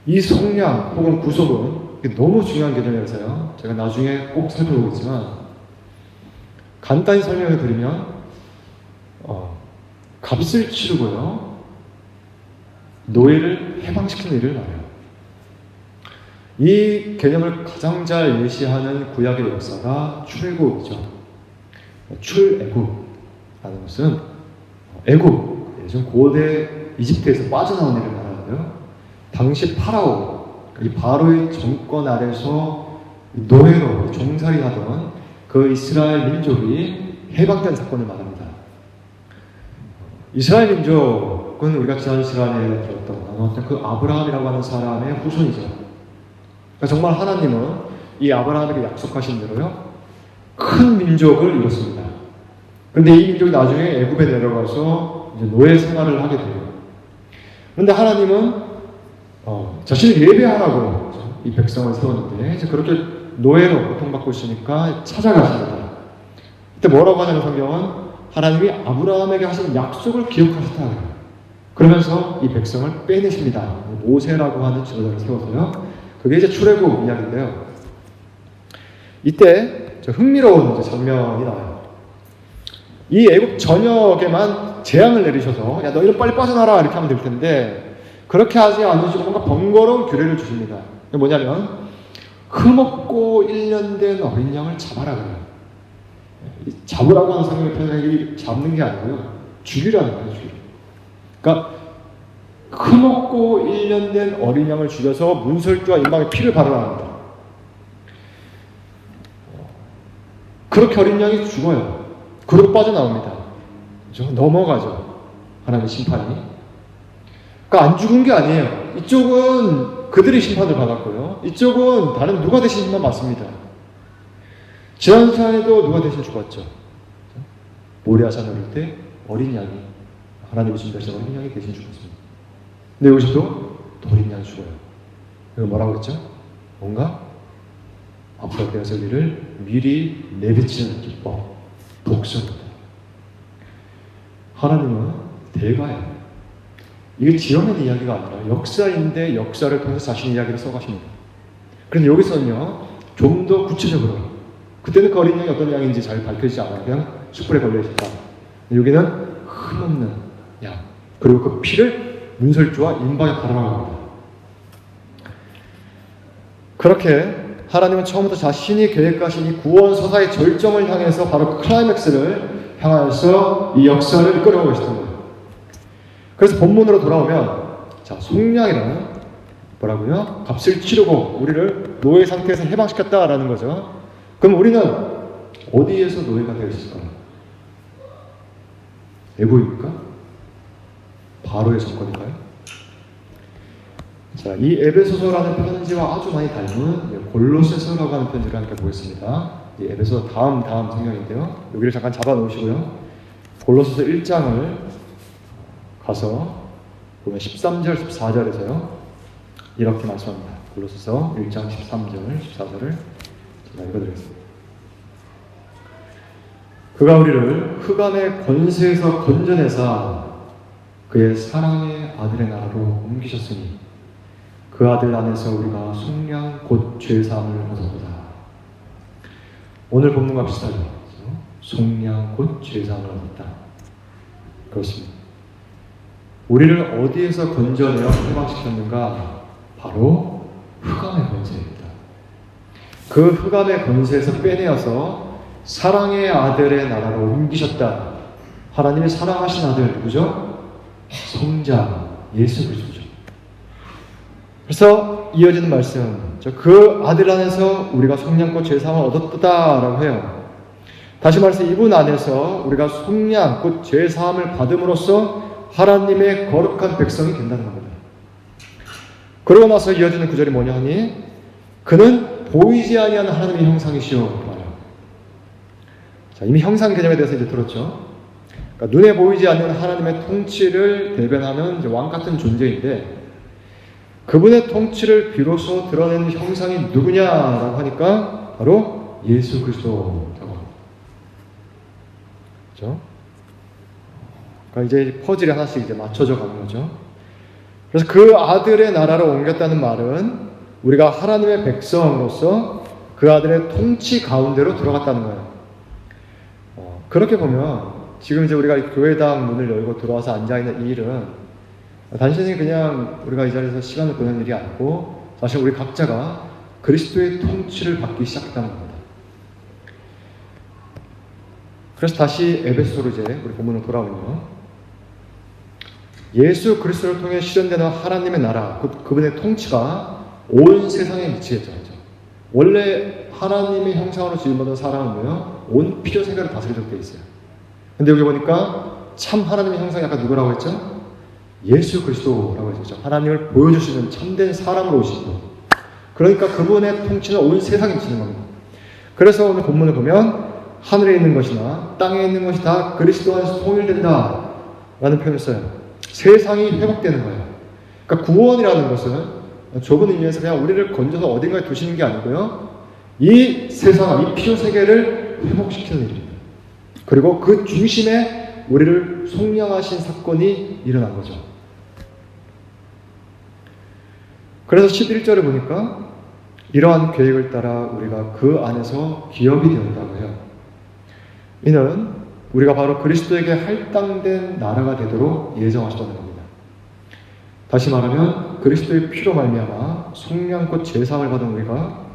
Speaker 1: 이 속량 혹은 구속은 너무 중요한 개념이라서요. 제가 나중에 꼭 살펴보겠지만 간단히 설명을 드리면 값을 치르고요. 노예를 해방시키는 일을 말해요. 이 개념을 가장 잘 예시하는 구약의 역사가 출애굽이죠. 출애굽라는 것은 애굽, 예전 고대 이집트에서 빠져나온 일을 말하는데요. 당시 파라오, 이 바로의 정권 아래서 노예로 종살이하던 그 이스라엘 민족이 해방된 사건을 말합니다. 이스라엘 민족은 우리가 지난 시간에 들었던 그 아브라함이라고 하는 사람의 후손이죠. 그러니까 정말 하나님은 이 아브라함에게 약속하신 대로요, 큰 민족을 이뤘습니다. 그런데 이 민족이 나중에 애굽에 내려가서 이제 노예 생활을 하게 돼요. 그런데 하나님은 자신을 예배하라고 이 백성을 세웠는데 이제 그렇게 노예로 고통받고 있으니까 찾아가십니다. 그때 뭐라고 하냐면 성경은 하나님이 아브라함에게 하신 약속을 기억하셨다. 그러면서 이 백성을 빼내십니다. 모세라고 하는 지도자를 세워서요. 그게 이제 출애굽 이야기인데요. 이때 흥미로운 장면이 나와요. 이 애굽 전역에만 재앙을 내리셔서 야 너희는 빨리 빠져나라 이렇게 하면 될 텐데 그렇게 하지 않으시고 뭔가 번거로운 규례를 주십니다. 그게 뭐냐면 흠없고 1년 된 어린 양을 잡아라 그래요. 잡으라고 하는 성경의 표현이 잡는 게 아니고요. 죽이라는 거예요. 죽이. 그러니까 흠없고 1년 된 어린 양을 죽여서 문설주와 임방에 피를 바르라 합니다. 그렇게 어린 양이 죽어요. 그리고 빠져나옵니다. 그렇죠? 넘어가죠. 하나님의 심판이. 그러니까 안 죽은 게 아니에요. 이쪽은 그들이 심판을 받았고요. 이쪽은 다른 누가 대신 심판 받습니다. 지난 시간에도 누가 대신 죽었죠? 모리아산 오를 때 어린 양이, 하나님이 준비하신 어린 양이 대신 죽었습니다. 근데 여기서도 어린 양이 죽어요. 이거 뭐라고 했죠? 뭔가 앞으로 되어서 우리를 미리 내비치는 기법, 독성입니다. 하나님은 대가예요. 이게 지어낸 이야기가 아니라 역사인데 역사를 통해서 자신의 이야기를 써가십니다. 그런데 여기서는요, 좀 더 구체적으로 그때는 그 어린 양이 어떤 양인지 잘 밝혀지지 않아요. 그냥 숯불에 걸려있다. 여기는 흠없는 양, 그리고 그 피를 문설주와 임방에 바르라고 합니다. 그렇게 하나님은 처음부터 자신이 계획하신 이 구원 서사의 절정을 향해서 바로 그 클라이맥스를 향해서 이 역사를 이끌어가고 계시던 거예요. 그래서 본문으로 돌아오면 자, 속량이라는 뭐라고요? 값을 치르고 우리를 노예 상태에서 해방시켰다라는 거죠. 그럼 우리는 어디에서 노예가 되어 있을까요? 애굽입니까? 바로의 정권인가요? 자, 이 에베소서라는 편지와 아주 많이 닮은 골로새서라고 하는 편지를 함께 보겠습니다. 이 에베소서 다음 성경인데요. 여기를 잠깐 잡아 놓으시고요. 골로새서 1장을 가서 보면 13절, 14절에서요. 이렇게 말씀합니다. 골로새서 1장 13절, 14절을 제가 읽어드리겠습니다. 그가 우리를 흑암의 권세에서 건져내사 그의 사랑의 아들의 나라로 옮기셨으니 그 아들 안에서 우리가 속량 곧 죄사함을 얻었다. 오늘 본문과 비슷하죠. 속량 곧 죄사함을 얻었다. 그렇습니다. 우리를 어디에서 건져내어 해방시켰는가? 바로 흑암의 권세입니다. 그 흑암의 권세에서 빼내어서 사랑의 아들의 나라로 옮기셨다. 하나님이 사랑하신 아들 누구죠? 성자 예수 그리스도죠. 그래서 이어지는 말씀, 그 아들 안에서 우리가 속량과 죄사함을 얻었다라고 해요. 다시 말해서 이분 안에서 우리가 속량, 곧 죄사함을 받음으로써 하나님의 거룩한 백성이 된다는 겁니다. 그러고 나서 이어지는 구절이 뭐냐 하니 그는 보이지 아니하는 하나님의 형상이시오 말해요. 자, 이미 형상 개념에 대해서 이제 들었죠. 그러니까 눈에 보이지 않는 하나님의 통치를 대변하는 왕 같은 존재인데 그분의 통치를 비로소 드러내는 형상이 누구냐라고 하니까 바로 예수 그리스도라고 합니다. 그렇죠? 그러니까 이제 퍼즐이 하나씩 이제 맞춰져 가는 거죠. 그래서 그 아들의 나라로 옮겼다는 말은 우리가 하나님의 백성으로서 그 아들의 통치 가운데로 들어갔다는 거예요. 그렇게 보면 지금 이제 우리가 교회당 문을 열고 들어와서 앉아있는 이 일은 단순히 그냥 우리가 이 자리에서 시간을 보내는 일이 아니고 사실 우리 각자가 그리스도의 통치를 받기 시작했다는 겁니다. 그래서 다시 에베소로 이제 우리 본문으로 돌아오면요. 예수 그리스도를 통해 실현되는 하나님의 나라, 곧 그분의 통치가 온 세상에 미치겠죠. 원래 하나님의 형상으로 지음받은 사람은요, 온 피조 세계를 다스리도록 되어 있어요. 근데 여기 보니까 참 하나님의 형상이 아까 누구라고 했죠? 예수 그리스도라고 했죠. 하나님을 보여주시는 참된 사람으로 오신 분. 그러니까 그분의 통치는 온 세상에 미치는 겁니다. 그래서 오늘 본문을 보면 하늘에 있는 것이나 땅에 있는 것이 다 그리스도 안에서 통일된다 라는 표현을 써요. 세상이 회복되는 거예요. 그러니까 구원이라는 것은 좁은 의미에서 그냥 우리를 건져서 어딘가에 두시는 게 아니고요. 이 세상, 이 피조 세계를 회복시키는 일입니다. 그리고 그 중심에 우리를 속량하신 사건이 일어난 거죠. 그래서 11절에 보니까 이러한 계획을 따라 우리가 그 안에서 기업이 되었다고 해요. 이는 우리가 바로 그리스도에게 할당된 나라가 되도록 예정하셨다는 겁니다. 다시 말하면 그리스도의 피로 말미암아 속량 곧 제사함을 받은 우리가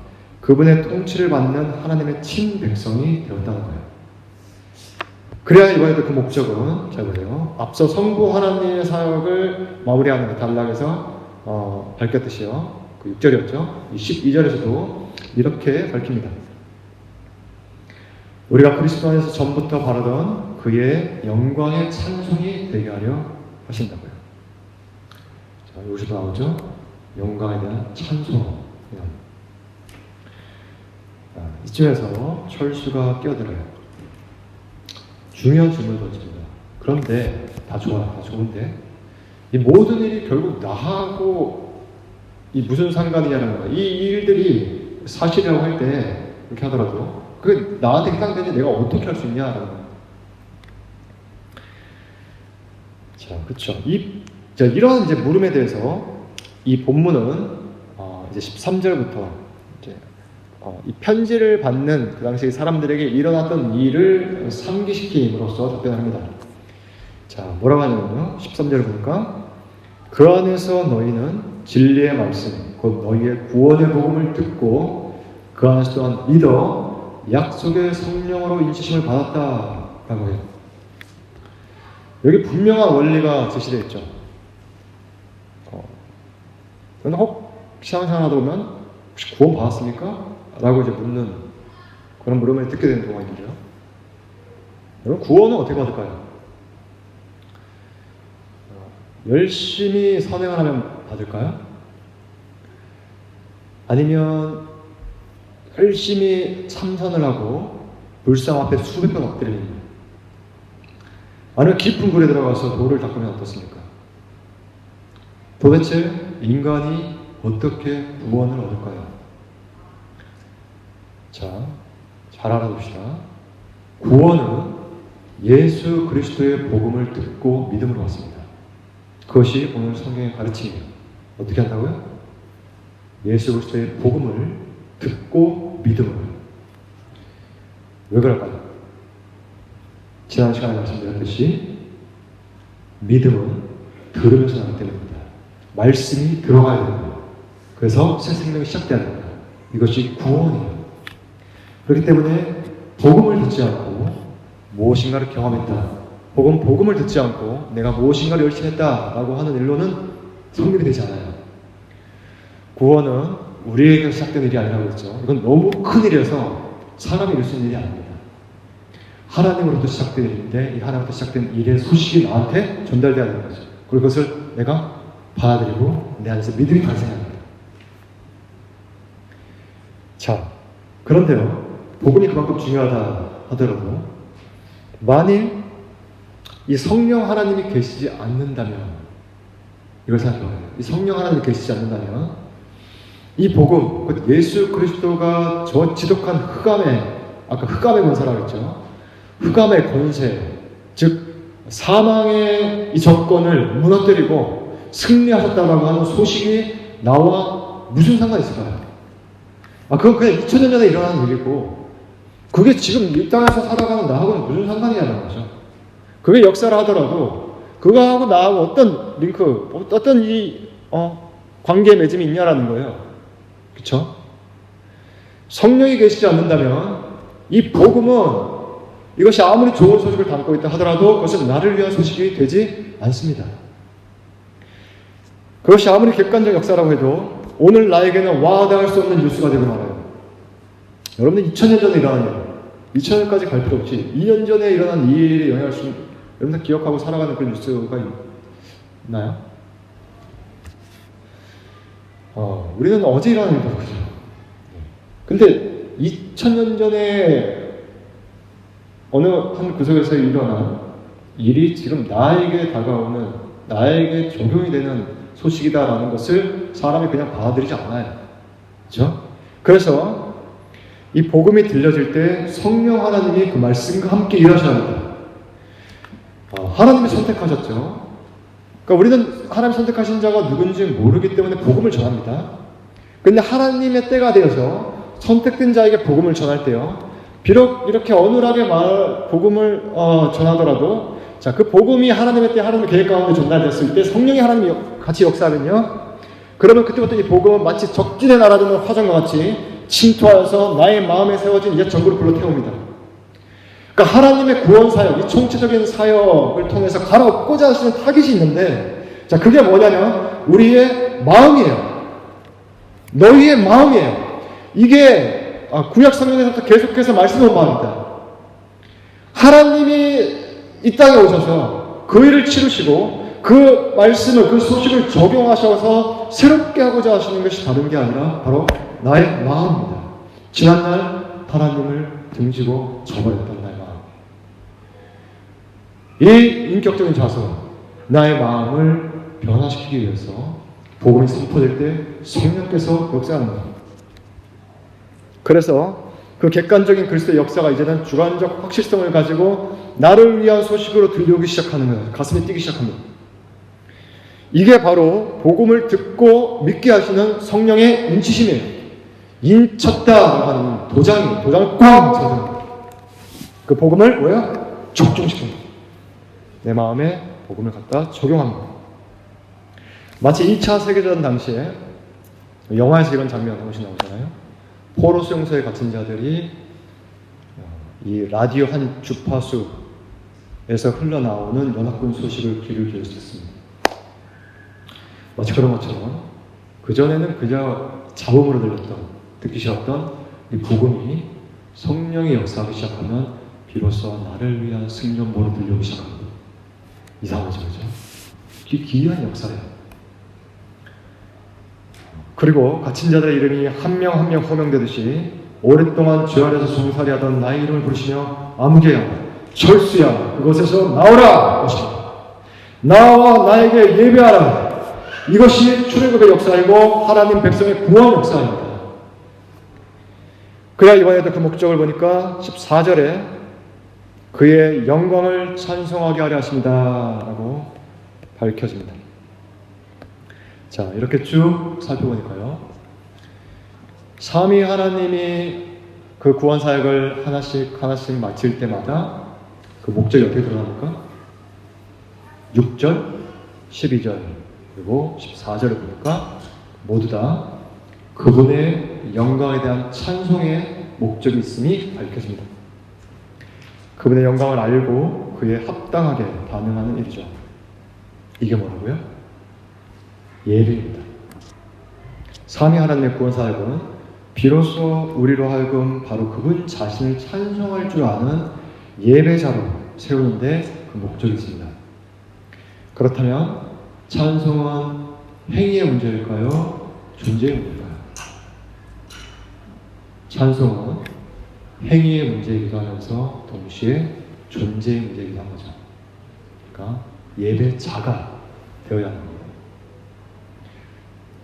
Speaker 1: 그분의 통치를 받는 하나님의 친백성이 되었다는 거예요. 그래야 이번에도 그 목적은 잘 보세요. 앞서 성부 하나님의 사역을 마무리하는 단락에서 밝혔듯이요. 그 6절이었죠. 이 12절에서도 이렇게 밝힙니다. 우리가 그리스도 안에서 전부터 바라던 그의 영광의 찬송이 되게 하려 하신다고요. 자, 여기서도 나오죠. 영광에 대한 찬송. 이쯤에서 철수가 끼어들어요. 중요한 질문을 던집니다. 그런데 다 좋아요. 다 좋은데 이 모든 일이 결국 나하고 이 무슨 상관이냐는 거야. 이 일들이 사실이라고 할 때 이렇게 하더라도 그게 나한테 해당되는지 내가 어떻게 할 수 있냐라는 거야. 자, 그렇죠. 이런 이제 물음에 대해서 이 본문은 이제 13절부터 이제 이 편지를 받는 그 당시 사람들에게 일어났던 일을 상기시킴으로써 답변합니다. 자, 뭐라고 하냐면요. 13절을 보니까 그 안에서 너희는 진리의 말씀, 곧 너희의 구원의 복음을 듣고 그 안에서 또한 믿어 약속의 성령으로 인치심을 받았다라고 해요. 여기 분명한 원리가 제시되어 있죠. 그런데 혹시 하다 보면 혹시 구원 받았습니까? 라고 이제 묻는 그런 물음을 듣게 되는 경우가 있죠. 여러분, 구원은 어떻게 받을까요? 열심히 선행을 하면 받을까요? 아니면 열심히 참선을 하고 불상 앞에 수백 번 엎드리는 거예요? 아니면 깊은 물에 들어가서 돌을 닦으면 어떻습니까? 도대체 인간이 어떻게 구원을 얻을까요? 자, 잘 알아둡시다. 구원은 예수 그리스도의 복음을 듣고 믿음으로 왔습니다. 그것이 오늘 성경의 가르침이에요. 어떻게 한다고요? 예수 그리스도의 복음을 듣고 믿음으로. 왜 그럴까요? 지난 시간에 말씀드렸듯이 믿음은 들으면서 나기 때문입니다. 말씀이 들어가야 됩니다. 그래서 새 생명이 시작돼야 됩니다. 이것이 구원이에요. 그렇기 때문에 복음을 듣지 않고 무엇인가를 경험했다, 혹은 복음을 듣지 않고 내가 무엇인가를 열심히 했다라고 하는 일로는 성립이 되지 않아요. 구원은 우리에게 시작된 일이 아니라고 했죠. 이건 너무 큰 일이어서 사람이 이룰 수 있는 일이 아닙니다. 하나님으로부터 시작된 일인데 이 하나님으로부터 시작된 일의 소식이 나한테 전달돼야 되는 거죠. 그리고 그것을 내가 받아들이고 내 안에서 믿음이 발생합니다. 자, 그런데요, 복음이 그만큼 중요하다 하더라도 만일 이 성령 하나님이 계시지 않는다면, 이걸 생각해봐요. 이 성령 하나님이 계시지 않는다면 이 복음, 곧 예수 그리스도가 저 지독한 흑암의, 아까 흑암의 권세라고 했죠. 흑암의 권세, 즉 사망의 이 정권을 무너뜨리고 승리하셨다라고 하는 소식이 나와 무슨 상관이 있을까요? 그건 그냥 2000년 전에 일어난 일이고 그게 지금 이 땅에서 살아가는 나하고는 무슨 상관이냐는 거죠. 그게 역사를 하더라도 그거하고 나하고 어떤 링크, 어떤 이 관계 맺음이 있냐라는 거예요. 그렇죠? 성령이 계시지 않는다면 이 복음은 이것이 아무리 좋은 소식을 담고 있다 하더라도 그것은 나를 위한 소식이 되지 않습니다. 그것이 아무리 객관적 역사라고 해도 오늘 나에게는 와닿을 수 없는 뉴스가 되고 말아요. 여러분들 2000년 전에 일어난 일, 2000년까지 갈 필요 없이 2년 전에 일어난 이 일에 영향을 준, 여러분들 기억하고 살아가는 그런 뉴스가 있나요? 우리는 어제 일어난 일도 그죠. 근데 2000년 전에 어느 한 구석에서 일어난 일이 지금 나에게 다가오는, 나에게 적용이 되는 소식이다라는 것을 사람이 그냥 받아들이지 않아요. 그렇죠? 그래서 이 복음이 들려질 때 성령 하나님이 그 말씀과 함께 일하셔야 합니다. 하나님이 선택하셨죠. 그러니까 우리는 하나님 선택하신 자가 누군지 모르기 때문에 복음을 전합니다. 그런데 하나님의 때가 되어서 선택된 자에게 복음을 전할 때요, 비록 이렇게 어눌하게 복음을 전하더라도, 자, 그 복음이 하나님의 때 하나님의 계획 가운데 전달됐을 때 성령이 하나님이 같이 역사하면요, 그러면 그때부터 이 복음은 마치 적진에 날아드는 화정과 같이 침투하여서 나의 마음에 세워진 옛 전구를 불러 태웁니다. 그러니까 하나님의 구원 사역, 이 총체적인 사역을 통해서 갈아엎고자 하시는 타깃이 있는데, 자, 그게 뭐냐면 우리의 마음이에요. 너희의 마음이에요. 이게 구약 성경에서부터 계속해서 말씀해 온 바입니다. 하나님이 이 땅에 오셔서 그 일을 치르시고 그 말씀을, 그 소식을 적용하셔서 새롭게 하고자 하시는 것이 다른 게 아니라 바로 나의 마음입니다. 지난날 하나님을 등지고 저버렸던 나의 마음. 이 인격적인 자세, 나의 마음을 변화시키기 위해서 복음이 선포될 때 성령께서 역사하는 겁니다. 그래서 그 객관적인 그리스도의 역사가 이제는 주관적 확실성을 가지고 나를 위한 소식으로 들려오기 시작하는 거예요. 가슴이 뛰기 시작합니다. 이게 바로 복음을 듣고 믿게 하시는 성령의 인치심이에요. 인쳤다라고 하는 도장을 꽝 쳐서 그 복음을 뭐야? 적중시킵니다. 내 마음에 복음을 갖다 적용합니다. 마치 2차 세계대전 당시에 영화에서 이런 장면 한 번씩 나오잖아요. 포로 수용소에 갇힌 자들이 이 라디오 한 주파수에서 흘러나오는 연합군 소식을 귀를 기울일 수 있습니다. 마치 그런 것처럼 그전에는 그저 잡음으로 듣기 싫었던 이 복음이 성령의 역사하기 시작하면 비로소 나를 위한 승전보로 들려오기 시작합니다. 이상하죠, 그죠? 기이한 역사예요. 그리고 갇힌 자들의 이름이 한 명 한 명 호명되듯이 오랫동안 주 안에서 종살이하던 나의 이름을 부르시며 아무개야, 철수야, 그곳에서 나오라! 것입니다. 나와 나에게 예배하라! 이것이 출애굽의 역사이고 하나님 백성의 구원 역사입니다. 그야 이번에도 그 목적을 보니까 14절에 그의 영광을 찬송하게 하려 하십니다 라고 밝혀집니다. 자, 이렇게 쭉 살펴보니까요, 삼위 하나님이 그 구원 사역을 하나씩 마칠 때마다 그 목적이 어떻게 드러납니까? 6절, 12절, 그리고 14절을 보니까 모두 다 그분의 영광에 대한 찬송의 목적이 있음이 밝혀집니다. 그분의 영광을 알고 그에 합당하게 반응하는 일이죠. 이게 뭐라고요? 예배입니다. 삼위 하나님의 구원 사역은 비로소 우리로 하여금 바로 그분 자신을 찬송할 줄 아는 예배자로 세우는데 그 목적이 있습니다. 그렇다면 찬송은 행위의 문제일까요? 존재의 문제일까요? 찬송은 행위의 문제이기도 하면서 동시에 존재의 문제이기도 한 거죠. 그러니까 예배자가 되어야 하는 겁니다.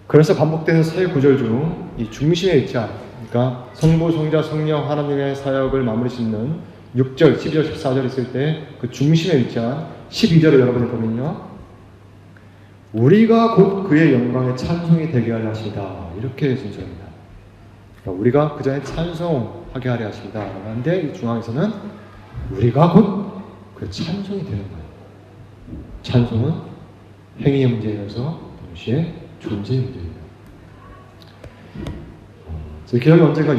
Speaker 1: 그래서 반복되는 세 구절 중 이 중심에 있지 않은, 그러니까 성부, 성자, 성령 하나님의 사역을 마무리 짓는 6절, 12절, 14절 있을 때 그 중심에 위치한 12절을 여러분이 보면요, 우리가 곧 그의 영광의 찬송이 되게 하려 하시다, 이렇게 진술합니다. 그러니까 우리가 그 전에 찬송하게 하려 하시다 하는데 이 중앙에서는 우리가 곧 그 찬송이 되는 거예요. 찬송은 행위의 문제이면서 동시에 존재의 문제입니다. 제 기억에 언젠가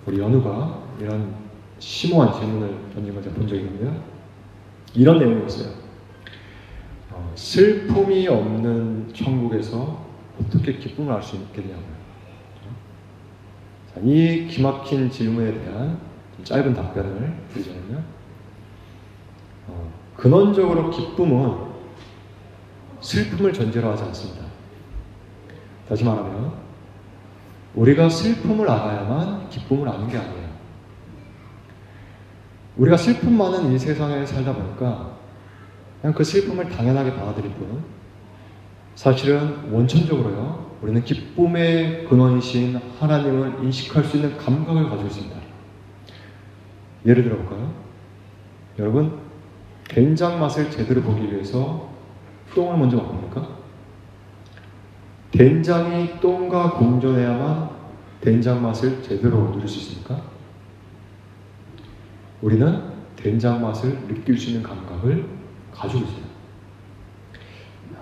Speaker 1: 우리 연우가 이런 심오한 질문을 던진 걸 제가 본 적이 있는데요. 이런 내용이었어요. 슬픔이 없는 천국에서 어떻게 기쁨을 알 수 있겠냐고요. 자, 이 기막힌 질문에 대한 짧은 답변을 드리자면요. 근원적으로 기쁨은 슬픔을 전제로 하지 않습니다. 다시 말하면 우리가 슬픔을 알아야만 기쁨을 아는 게 아니에요. 우리가 슬픔 많은 이 세상에 살다 보니까 그냥 그 슬픔을 당연하게 받아들일 뿐, 사실은 원천적으로요, 우리는 기쁨의 근원이신 하나님을 인식할 수 있는 감각을 가지고 있습니다. 예를 들어볼까요? 여러분, 된장 맛을 제대로 보기 위해서 똥을 먼저 맛봅니까? 된장이 똥과 공존해야만 된장 맛을 제대로 누릴 수 있습니까? 우리는 된장 맛을 느낄 수 있는 감각을 가지고 있어요.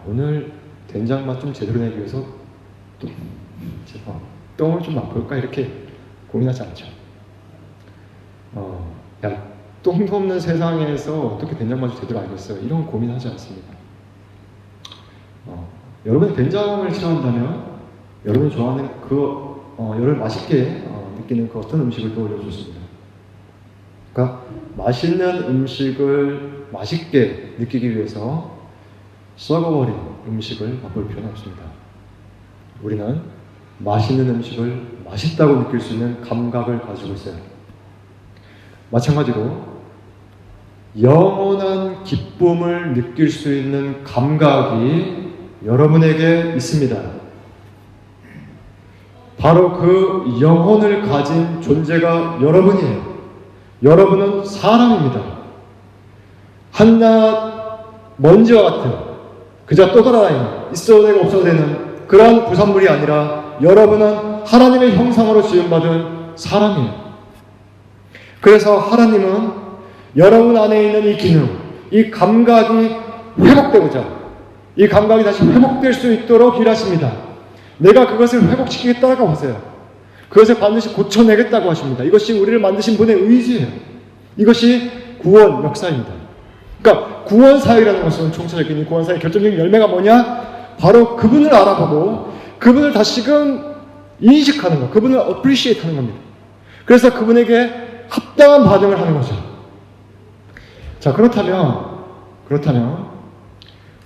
Speaker 1: 오늘 된장 맛 좀 제대로 내기 위해서 똥을 좀 맛볼까 이렇게 고민하지 않죠. 똥도 없는 세상에서 어떻게 된장 맛을 제대로 알겠어요? 이런 고민하지 않습니다. 여러분이 된장을 싫어한다면 여러분이 좋아하는 여러분 맛있게 느끼는 그 어떤 음식을 떠올려 좋습니다. 그러니까 맛있는 음식을 맛있게 느끼기 위해서 썩어버린 음식을 맛볼 필요는 없습니다. 우리는 맛있는 음식을 맛있다고 느낄 수 있는 감각을 가지고 있어요. 마찬가지로 영원한 기쁨을 느낄 수 있는 감각이 여러분에게 있습니다. 바로 그 영혼을 가진 존재가 여러분이에요. 여러분은 사람입니다. 한낱 먼지와 같은, 그저 떠돌아다니는, 있어도 되고 없어도 되는 그러한 부산물이 아니라 여러분은 하나님의 형상으로 지음받은 사람이에요. 그래서 하나님은 여러분 안에 있는 이 기능, 이 감각이 회복되고자, 이 감각이 다시 회복될 수 있도록 일하십니다. 내가 그것을 회복시키겠다고 하세요. 그것을 반드시 고쳐내겠다고 하십니다. 이것이 우리를 만드신 분의 의지예요. 이것이 구원 역사입니다. 그러니까 구원 사역이라는 것은 총체적인 구원 사역의 결정적인 열매가 뭐냐? 바로 그분을 알아보고 그분을 다시금 인식하는 것, 그분을 appreciate 하는 겁니다. 그래서 그분에게 합당한 반응을 하는 거죠. 자, 그렇다면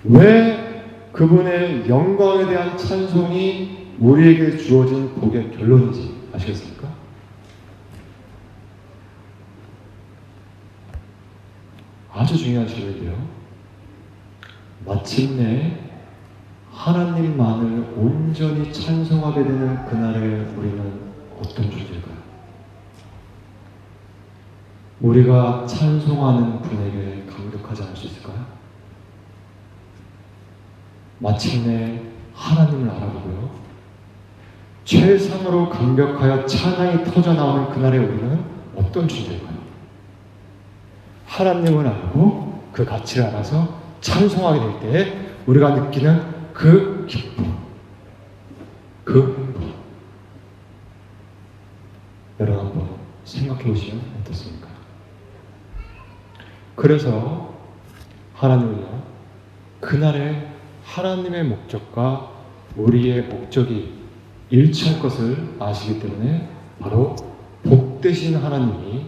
Speaker 1: 왜 그분의 영광에 대한 찬송이 우리에게 주어진 복의 결론인지 아시겠습니까? 아주 중요한 질문인데요. 마침내 하나님만을 온전히 찬송하게 되는 그날에 우리는 어떤 존재일까요? 우리가 찬송하는 분에게 감격하지 않을 수 있을까요? 마침내 하나님을 알아보고요, 최상으로 감격하여 찬양이 터져나오는 그날에 우리는 어떤 존재일까요? 하나님을 알고 그 가치를 알아서 찬송하게 될 때 우리가 느끼는 그 기쁨, 그 행복, 여러분 한번 생각해 보시면 어떻습니까? 그래서 하나님은요, 그날에 하나님의 목적과 우리의 목적이 일치할 것을 아시기 때문에 바로 복되신 하나님이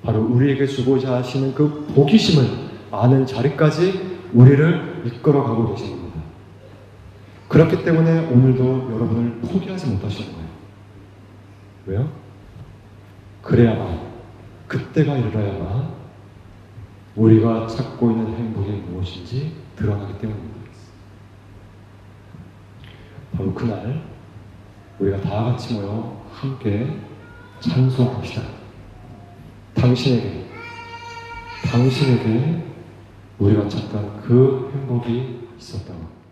Speaker 1: 바로 우리에게 주고자 하시는 그 복이심을 아는 자리까지 우리를 이끌어가고 계신 겁니다. 그렇기 때문에 오늘도 여러분을 포기하지 못하시는 거예요. 왜요? 그래야만, 그때가 이르러야만 우리가 찾고 있는 행복이 무엇인지 드러나기 때문입니다. 바로 그날 우리가 다 같이 모여 함께 찬송합시다. 당신에게 우리가 찾던 그 행복이 있었다고.